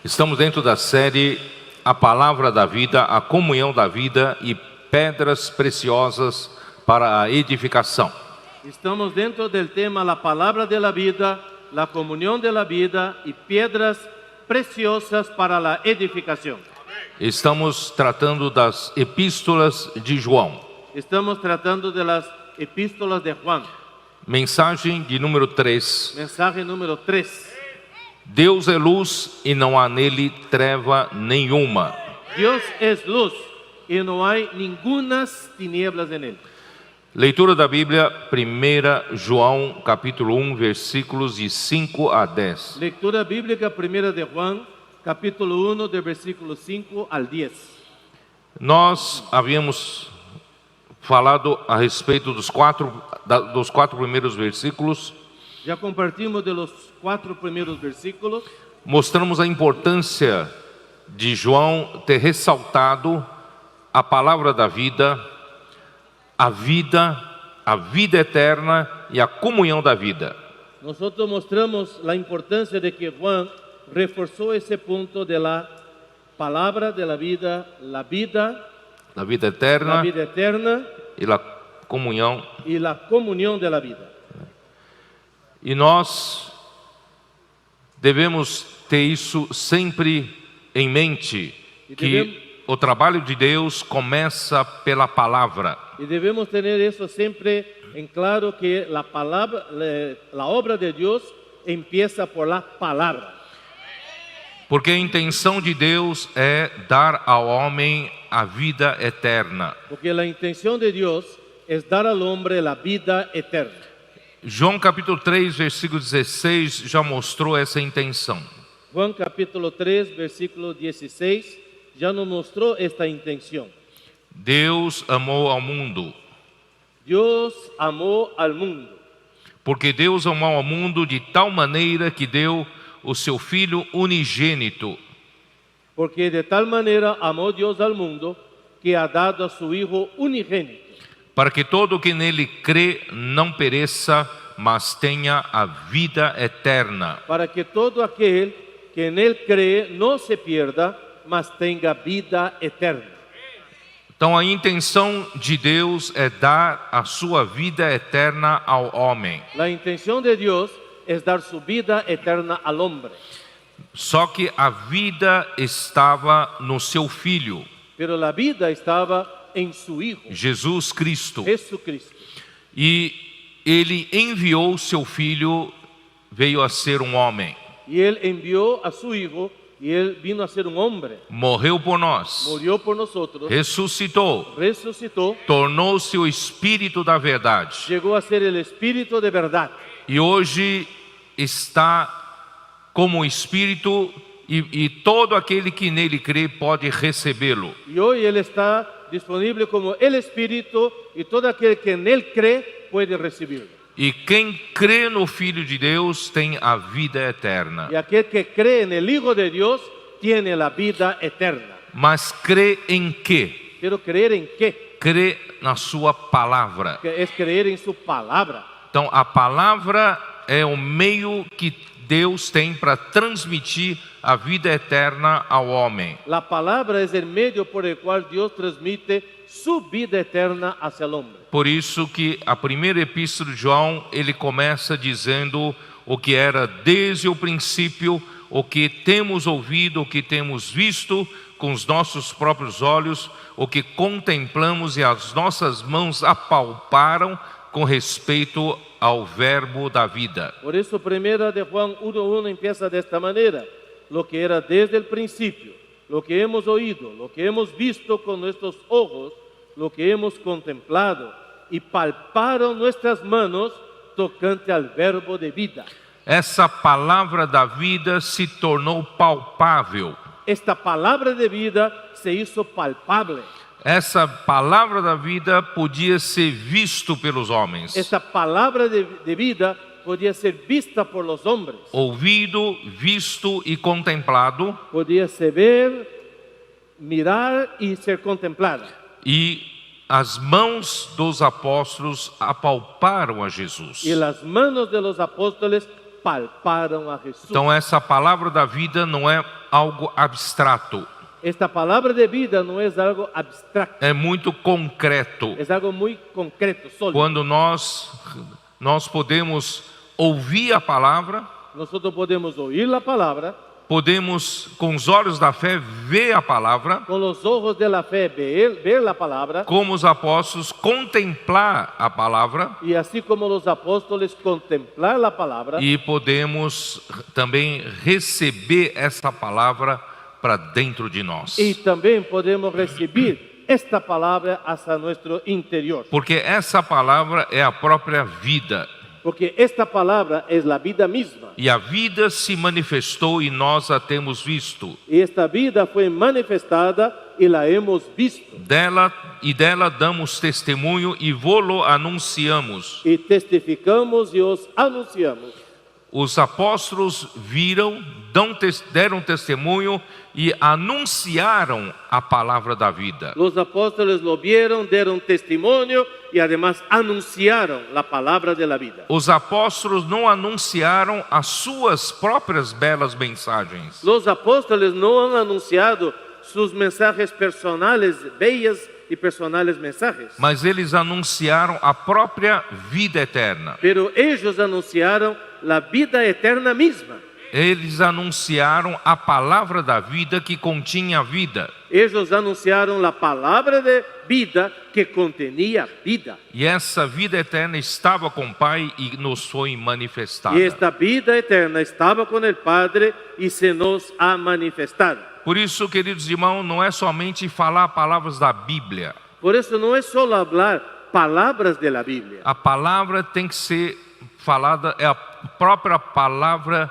Estamos dentro da série A Palavra da Vida, a Comunhão da Vida e Pedras Preciosas para a Edificação. Estamos dentro del tema La Palabra de la Vida, la Comunión de la Vida y Piedras Preciosas para la Edificación. Estamos tratando das epístolas de João. Estamos tratando de las epístolas de Juan. Mensagem de número 3. Mensaje número 3. Deus é luz e não há nele treva nenhuma. Dios es luz y no hay ningunas tinieblas en él. Leitura da Bíblia, 1 João, capítulo 1, versículos de 5 a 10. Lectura bíblica 1 de Juan, capítulo 1, de versículo 5 al 10. Nós havíamos falado a respeito dos quatro primeiros versículos. Ya compartimos de los 4 primeros versículos. Mostramos a importância de João ter ressaltado a palavra da vida, a vida eterna e a comunhão da vida. Nosotros mostramos la importancia de que Juan reforzó ese punto de la palabra de la vida eterna y a comunhão. y la comunión de la vida. E nós devemos ter isso sempre em mente, que o trabalho de Deus começa pela palavra. Y debemos tener eso siempre en claro, que la palabra, la obra de Dios empieza por la palabra. Porque a intenção de Deus é dar ao homem a vida eterna. Porque la intención de Dios es dar al hombre la vida eterna. João capítulo 3, versículo 16 já mostrou essa intenção. Juan capítulo 3, versículo 16 ya nos mostró esta intención. Deus amou ao mundo. Dios amó al mundo. Porque Deus amou ao mundo de tal maneira que deu o seu Filho unigênito. Porque de tal manera amó Dios al mundo que ha dado a su Hijo unigénito. Para que todo o que nele crê não pereça, mas tenha a vida eterna. Para que todo aquel que en él cree no se pierda, mas tenga vida eterna. Então a intenção de Deus é dar a sua vida eterna ao homem. La intención de Dios es dar su vida eterna al hombre. Só que a vida estava no seu Filho, Pero la vida estaba en su Hijo, Jesus Cristo. Jesucristo. E Ele enviou seu Filho, veio a ser um homem. Y Él envió a su Hijo y Él vino a ser un hombre. Morreu por nós, Murió por nosotros, ressuscitou, resucitó, tornou-se o Espírito da verdade. llegó a ser el Espíritu de verdad. E hoje está como Espírito e todo aquele que nele crê pode recebê-lo. Y hoy Él está disponible como el Espíritu y todo aquel que en Él cree puede recibirlo. E quem crê no Filho de Deus tem a vida eterna. Y aquel que cree en el Hijo de Dios tiene la vida eterna. Mas crê em quê? Pero creer en qué? Crê na sua palavra. Que es creer en su palabra. Então a palavra é o meio que Deus tem para transmitir a vida eterna ao homem. La palabra es el medio por el cual Dios transmite su vida eterna hacia el hombre. Por isso que a primeira epístola de João, ele começa dizendo o que era desde o princípio, o que temos ouvido, o que temos visto com os nossos próprios olhos, o que contemplamos e as nossas mãos apalparam com respeito ao verbo da vida. Por eso primera de Juan 1:1 empieza de esta manera: lo que era desde el principio, lo que hemos oído, lo que hemos visto con nuestros ojos, lo que hemos contemplado y palparon nuestras manos tocante al verbo de vida. Essa palavra da vida se tornou palpável. Esta palabra de vida se hizo palpable. Essa palavra da vida podia ser visto pelos homens. Esta palabra de vida podía ser vista por los hombres. Ouvido, visto e contemplado. Podía ser ver, mirar y ser contemplada. E as mãos dos apóstolos apalparam a Jesus. Y las manos de los apóstoles palparam a Jesús. Então essa palavra da vida não é algo abstrato, Esta palabra de vida no es algo abstracto, é muito concreto. es algo muy concreto, sólido. Quando nós podemos ouvir a palavra, Nosotros podemos oír la palabra, podemos com os olhos da fé ver a palavra, con los ojos de la fe ver la palabra, como os apóstolos contemplar a palavra, y así como los apóstoles contemplar la palabra, e podemos também receber essa palavra para dentro de nós. y también podemos recibir esta palabra hasta nuestro interior. Porque essa palavra é a própria vida. Porque esta palabra es la vida misma. E a vida se manifestou e nós a temos visto. Y esta vida fue manifestada y la hemos visto. Dela damos testemunho e vô-lo anunciamos. Y testificamos y os anunciamos. Os apóstolos viram, deram testemunho e anunciaram a palavra da vida. Los apóstoles lo vieron, dieron testimonio y además anunciaron la palabra de la vida. Os apóstolos não anunciaram as suas próprias belas mensagens. Los apóstoles no han anunciado sus mensajes personales, bellas y personales mensajes. Mas eles anunciaram a própria vida eterna. Pero ellos anunciaron la vida eterna misma. Eles anunciaram a palavra da vida que continha vida. Ellos anunciaron la palabra de vida que contenía vida. E essa vida eterna estava com o Pai e nos foi manifestada. Y esta vida eterna estaba con el Padre y se nos ha manifestado. Por isso, queridos irmãos, não é somente falar palavras da Bíblia. Por eso no es solo hablar palabras de la Biblia. A palavra tem que ser falada, é a própria palavra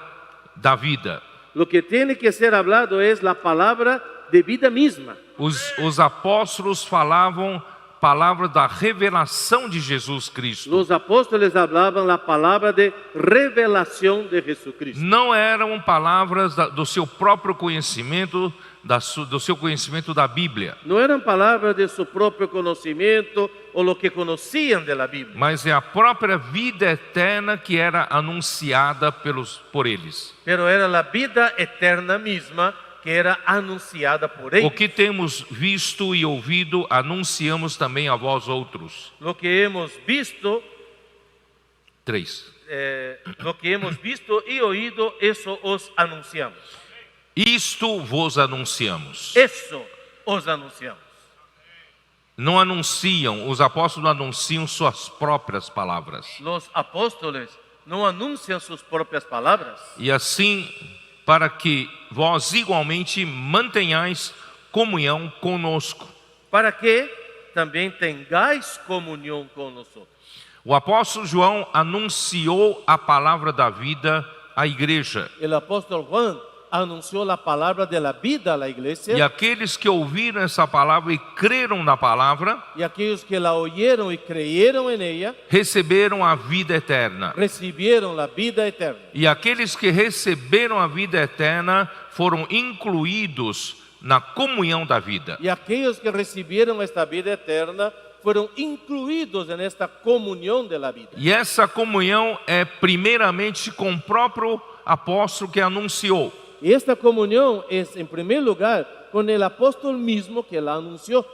da vida. Lo que tiene que ser hablado es la palabra de vida misma. Os apóstolos falavam palavra da revelação de Jesus Cristo. Los apóstoles hablaban la palabra de revelación de Jesucristo. Não eram palavras do seu próprio conhecimento, do seu conhecimento da Bíblia. No eran palabras de su propio conocimiento o lo que conocían de la Biblia. Mas é a própria vida eterna que era anunciada por eles. Pero era la vida eterna misma que era anunciada por ellos. O que temos visto e ouvido, anunciamos também a vós outros. Lo que hemos visto, 3. lo que hemos visto y oído, eso os anunciamos. Isto vos anunciamos. Eso os anunciamos. Não anunciam, os apóstolos não anunciam suas próprias palavras. Los apóstoles no anuncian sus propias palabras. E assim, para que vós igualmente mantenhais comunhão conosco. Para que también tengáis comunión con nosotros. O apóstolo João anunciou a palavra da vida à igreja. El apóstol Juan anunció la palabra de la vida a la iglesia. E aqueles que ouviram essa palavra e creram na palavra, Y aquellos que la oyeron y creyeron en ella, receberam a vida eterna. recibieron la vida eterna. E aqueles que receberam a vida eterna foram incluídos na comunhão da vida. Y aquellos que recibieron esta vida eterna fueron incluidos en esta comunión de la vida. E essa comunhão é primeiramente com o próprio apóstolo que anunciou. Y esta comunión es en primer lugar con el apóstol mismo que la anunció.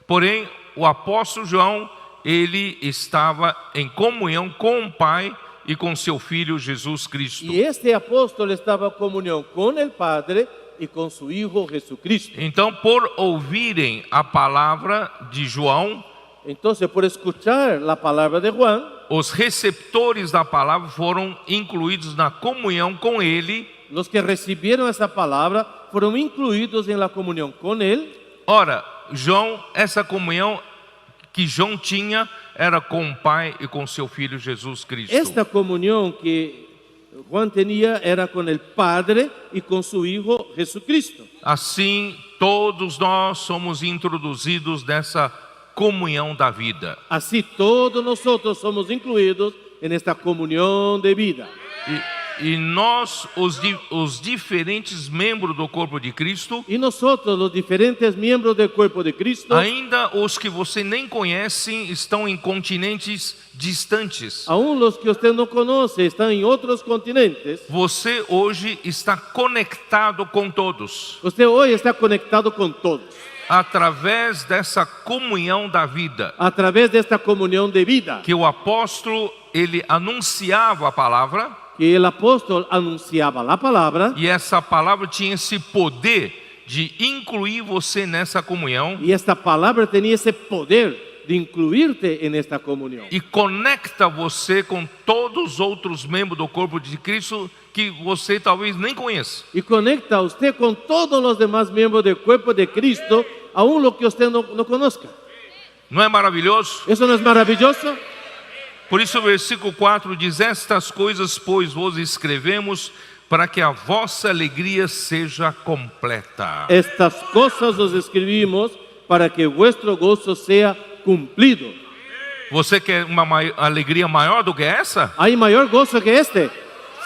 Porém, o apóstolo João, ele estava em comunhão com o Pai e com seu Filho Jesus Cristo. Y este apóstol estaba en comunión con el Padre y con su Hijo Jesucristo. Então, por ouvirem a palavra de João, Entonces, por escuchar la palabra de Juan, os receptores da palavra foram incluídos na comunhão com ele. los que recibieron esa palabra fueron incluidos en la comunión con Él. Ora, João, essa comunhão que João tinha era com o Pai e com seu Filho Jesus Cristo. Esta comunión que Juan tenía era con el Padre y con su Hijo Jesucristo. Assim, todos nós somos introduzidos nessa comunhão da vida. Así todos nosotros somos incluidos en esta comunión de vida. E nós, os diferentes membros do corpo de Cristo, Y nosotros, los diferentes miembros del cuerpo de Cristo, ainda os que você nem conhece, estão em continentes distantes. aún los que usted no conoce, están en otros continentes. Você hoje está conectado com todos, Usted hoy está conectado con todos através dessa comunhão da vida, a través de esta comunión de vida, que o apóstolo, ele anunciava a palavra, que el apóstol anunciaba la palabra, e essa palavra tinha esse poder de incluir você nessa comunhão y esta palabra tenía ese poder de incluirte en esta comunión. e conecta você com todos os outros membros do corpo de Cristo que você talvez nem conheça. Y conecta a usted con todos los demás miembros del cuerpo de Cristo, aún lo que usted no conozca. Não é maravilhoso? ¿Eso no es maravilloso? Por isso o versículo 4 diz: estas coisas, pois, vos escrevemos para que a vossa alegria seja completa. Estas cosas os escribimos para que vuestro gozo sea cumplido. Você quer uma alegria maior do que essa? ¿Hay mayor gozo que este?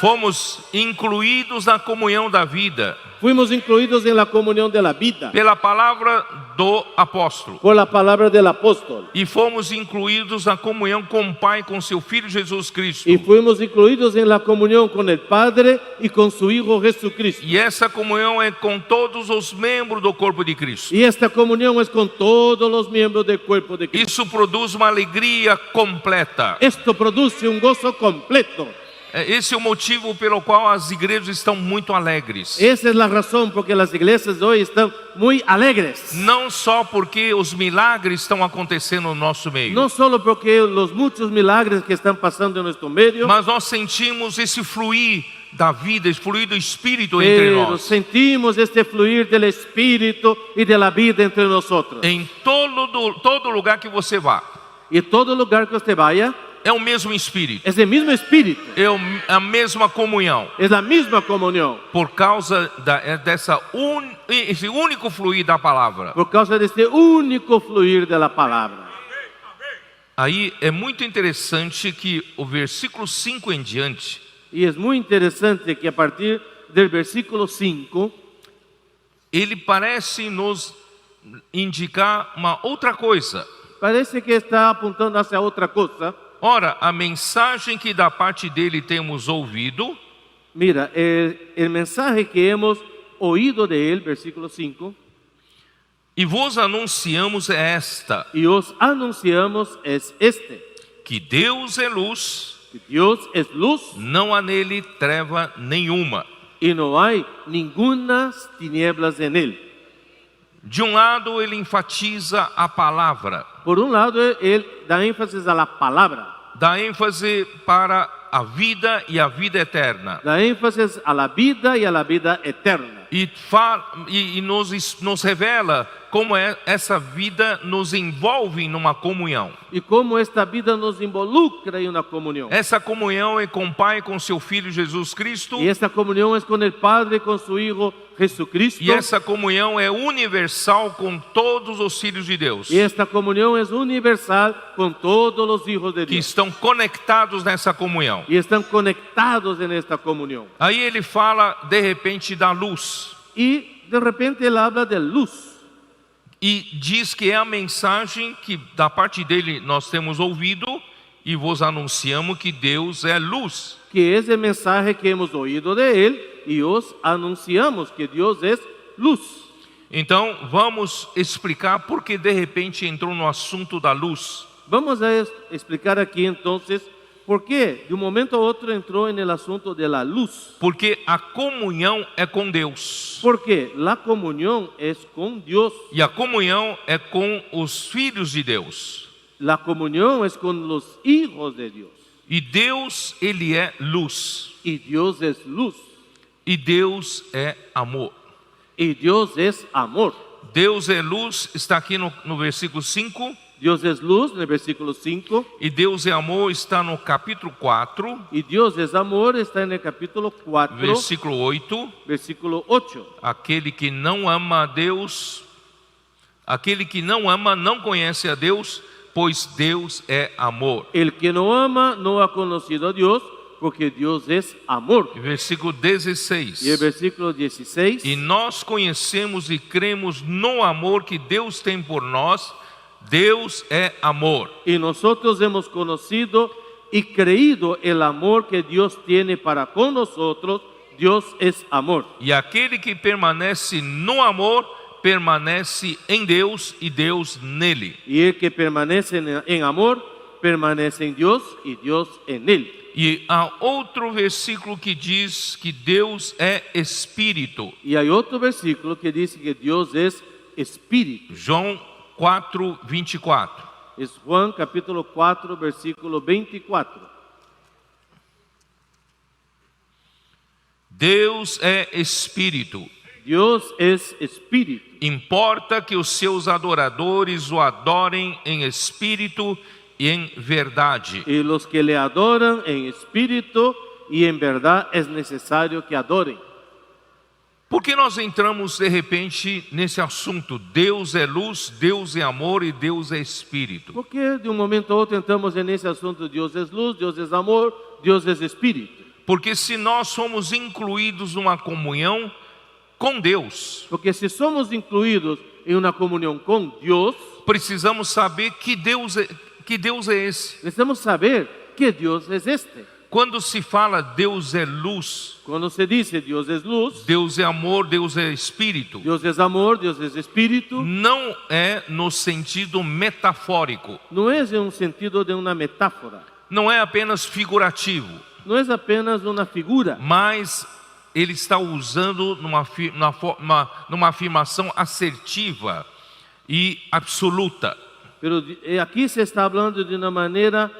Fomos incluídos na comunhão da vida Fuimos incluidos en la comunión de la vida pela palavra do apóstolo. por la palabra del apóstol. E fomos incluídos na comunhão com o Pai, com seu Filho Jesus Cristo. Y fuimos incluidos en la comunión con el Padre y con su Hijo Jesucristo. E essa comunhão é com todos os membros do corpo de Cristo. Y esta comunión es con todos los miembros del cuerpo de Cristo. Isso produz uma alegria completa. Esto produce un gozo completo. Esse é o motivo pelo qual as igrejas estão muito alegres. Esa es la razón porque las iglesias de hoy están muy alegres. Não só porque os milagres estão acontecendo no nosso meio, No solo porque los muchos milagros que están pasando en nuestro medio, mas nós sentimos esse fluir da vida, esse fluir do Espírito entre pero nós. sentimos este fluir del Espíritu y de la vida entre nosotros. Em todo lugar que você vá, Y todo lugar que usted vaya, é o mesmo Espírito, es el mismo Espíritu, é a mesma comunhão, es la misma comunión, por causa esse único fluir da palavra. por causa de este único fluir de la palabra. Aí é muito interessante que o versículo 5 em diante, Y es muy interesante que a partir del versículo 5, ele parece nos indicar uma outra coisa. parece que está apuntando hacia otra cosa. Ora, a mensagem que da parte dele temos ouvido, Mira, el mensaje que hemos oído de él, versículo 5, e vos anunciamos é esta: y os anunciamos es este, que Deus é luz, que Dios es luz não há nele treva nenhuma. y no hay ningunas tinieblas en él. De um lado, ele enfatiza a palavra, Por un lado, él da énfasis a la palabra, dá ênfase para a vida e a vida eterna, da énfasis a la vida y a la vida eterna. e nos revela como essa vida nos envolve numa comunhão. Y cómo esta vida nos involucra en una comunión. Essa comunhão é com o Pai e com seu Filho Jesus Cristo, Y esta comunión es con el Padre y con su Hijo Jesucristo. e essa comunhão é universal com todos os filhos de Deus, Y esta comunión es universal con todos los hijos de que Dios. estão conectados nessa comunhão. Y están conectados en esta comunión. Aí ele fala de repente da luz Y de repente él habla de luz. e diz que é a mensagem que da parte dele nós temos ouvido e vos anunciamos que Deus é luz. Que es el mensaje que hemos oído de él y os anunciamos que Dios es luz. Então vamos explicar por que de repente entrou no assunto da luz. Vamos a explicar aquí entonces por qué de un momento a otro entró en el asunto de la luz. Porque a comunhão é com Deus. Porque la comunión es con Dios. E a comunhão é com os filhos de Deus. La comunión es con los hijos de Dios. E Deus, ele é luz. Y Dios es luz. E Deus é amor. Y Dios es amor. Deus é luz, está aqui no versículo 5. Dios es luz, en el versículo 5. E Deus é amor, está no capítulo 4, Y Dios es amor, está en el capítulo 4, versículo 8. versículo 8. Aquele que não ama a Deus, aquele que não ama não conhece a Deus, pois Deus é amor. El que no ama no ha conocido a Dios, porque Dios es amor. Versículo Y el 16. versículo 16. E nós conhecemos e cremos no amor que Deus tem por nós. Deus é amor. Y nosotros hemos conocido y creído el amor que Dios tiene para con nosotros. Dios es amor. E aquele que permanece no amor, permanece em Deus e Deus nele. Y el que permanece en amor, permanece en Dios y Dios en él. E há outro versículo que diz que Deus é Espírito. Y hay otro versículo que dice que Dios es Espíritu. João 4:24. Es Juan capítulo 4, versículo 24. Deus é Espírito. Dios es Espíritu. Importa que os seus adoradores o adorem em espírito e em verdade. Y los que le adoran en espíritu y en verdad es necesario que adoren. Por que nós entramos de repente nesse assunto? Deus é luz, Deus é amor e Deus é Espírito. Porque de un momento a otro entramos en ese asunto. Dios es luz, Dios es amor, Dios es espíritu. Porque se nós somos incluídos numa comunhão com Deus, Porque si somos incluidos en una comunión con Dios, precisamos saber que Deus é esse. necesitamos saber que Dios es este. Quando se fala Deus é luz, Cuando se dice Dios es luz, Deus é amor, Deus é Espírito, Dios es amor, Dios es espíritu, não é no sentido metafórico, no es en un sentido de una metáfora, não é apenas figurativo, no es apenas una figura, mas ele está usando numa afirmação assertiva e absoluta. pero aquí se está hablando de una manera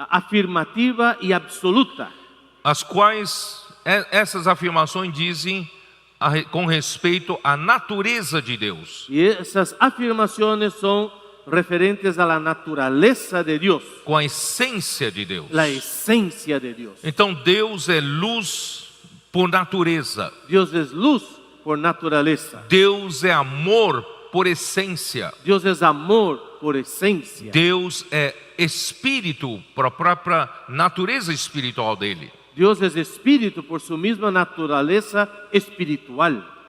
afirmativa y absoluta, As quais essas afirmações dizem com respeito à natureza de Deus. y esas afirmaciones son referentes a la naturaleza de Dios, Com a essência de Deus. la esencia de Dios. Então Deus é luz por natureza. Dios es luz por naturaleza, Deus é amor por essência. Dios es amor por esencia, Deus é espírito por a própria natureza espiritual dele. Dios es espíritu por su misma naturaleza espiritual.